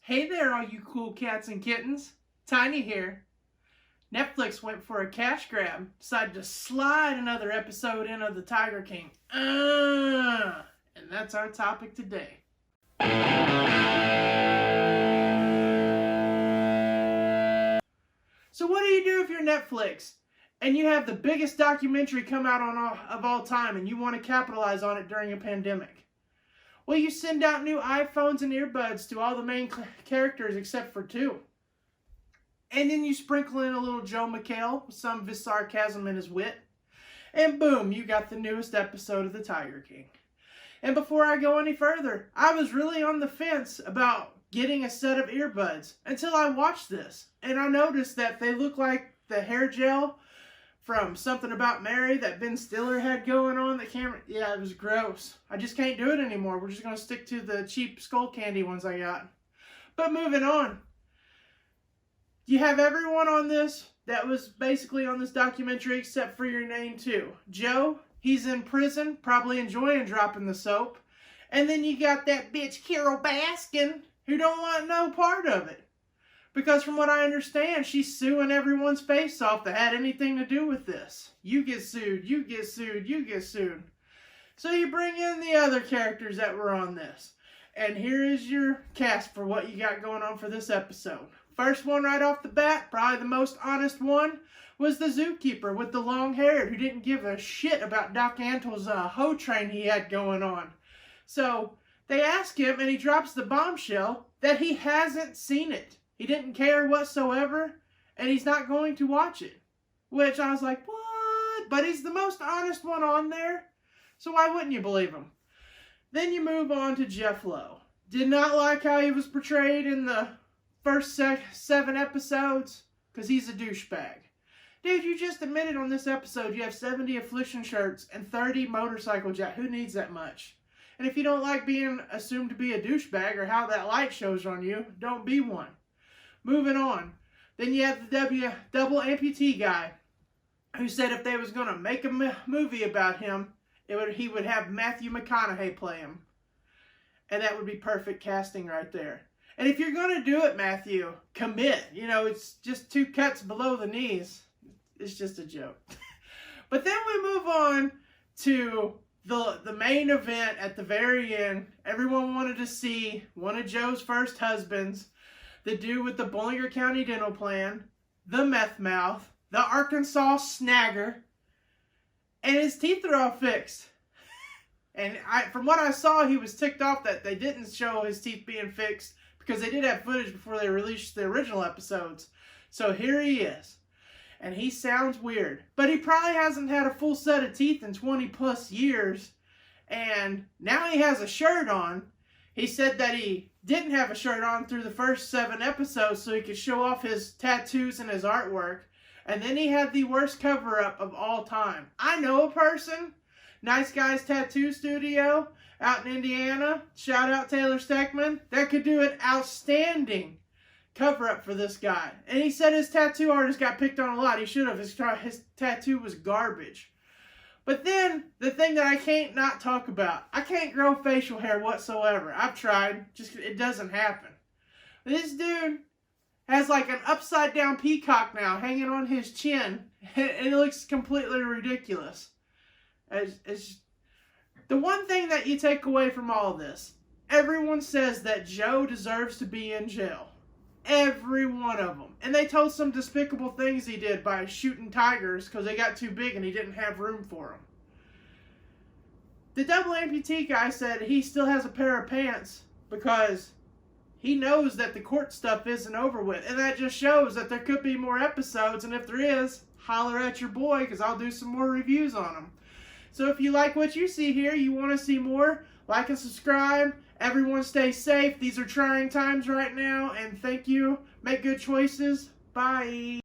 Hey there, all you cool cats and kittens. Tiny here. Netflix went for a cash grab, decided to slide another episode in of The Tiger King. And that's our topic today. So what do you do if you're Netflix and you have the biggest documentary come out of all time and you want to capitalize on it during a pandemic? Well, you send out new iPhones and earbuds to all the main characters except for two. And then you sprinkle in a little Joe McHale with some of his sarcasm and his wit. And boom, you got the newest episode of The Tiger King. And before I go any further, I was really on the fence about getting a set of earbuds until I watched this. And I noticed that they look like the hair gel from Something About Mary that Ben Stiller had going on. Yeah, it was gross. I just can't do it anymore. We're just going to stick to the cheap skull candy ones I got. But moving on. You have everyone on this that was basically on this documentary except for your name too. Joe, he's in prison, probably enjoying dropping the soap. And then you got that bitch Carol Baskin who don't want no part of it. Because from what I understand, she's suing everyone's face off that had anything to do with this. You get sued, you get sued, you get sued. So you bring in the other characters that were on this. And here is your cast for what you got going on for this episode. First one right off the bat, probably the most honest one, was the zookeeper with the long hair who didn't give a shit about Doc Antle's hoe train he had going on. So they ask him and he drops the bombshell that he hasn't seen it. He didn't care whatsoever and he's not going to watch it. Which I was like, what? But he's the most honest one on there. So why wouldn't you believe him? Then you move on to Jeff Lowe. Did not like how he was portrayed in the first 7 episodes because he's a douchebag. Dude, you just admitted on this episode you have 70 affliction shirts and 30 motorcycle jacks. Who needs that much? And if you don't like being assumed to be a douchebag or how that light shows on you, don't be one. Moving on. Then you have the double amputee guy who said if they was going to make a movie about him, he would have Matthew McConaughey play him. And that would be perfect casting right there. And if you're going to do it, Matthew, commit. You know, it's just 2 cuts below the knees. It's just a joke. But then we move on to the main event at the very end. Everyone wanted to see one of Joe's first husbands, the dude with the Bollinger County dental plan, the meth mouth, the Arkansas snagger, and his teeth are all fixed. And from what I saw, he was ticked off that they didn't show his teeth being fixed because they did have footage before they released the original episodes. So here he is. And he sounds weird. But he probably hasn't had a full set of teeth in 20 plus years. And now he has a shirt on. He said that he didn't have a shirt on through the first 7 episodes so he could show off his tattoos and his artwork. And then he had the worst cover-up of all time. I know a person, Nice Guys Tattoo Studio out in Indiana, shout out Taylor Steckman, that could do an outstanding cover-up for this guy. And he said his tattoo artist got picked on a lot. He should have. His tattoo was garbage. But then, the thing that I can't not talk about, I can't grow facial hair whatsoever. I've tried, just it doesn't happen. This dude has like an upside down peacock now hanging on his chin. And it looks completely ridiculous. It's the one thing that you take away from all this, everyone says that Joe deserves to be in jail. Every one of them. And they told some despicable things he did by shooting tigers because they got too big and he didn't have room for them. The double amputee guy said he still has a pair of pants because he knows that the court stuff isn't over with. And that just shows that there could be more episodes. And if there is, holler at your boy because I'll do some more reviews on them. So if you like what you see here, you want to see more, like and subscribe. Everyone stay safe. These are trying times right now. And thank you. Make good choices. Bye.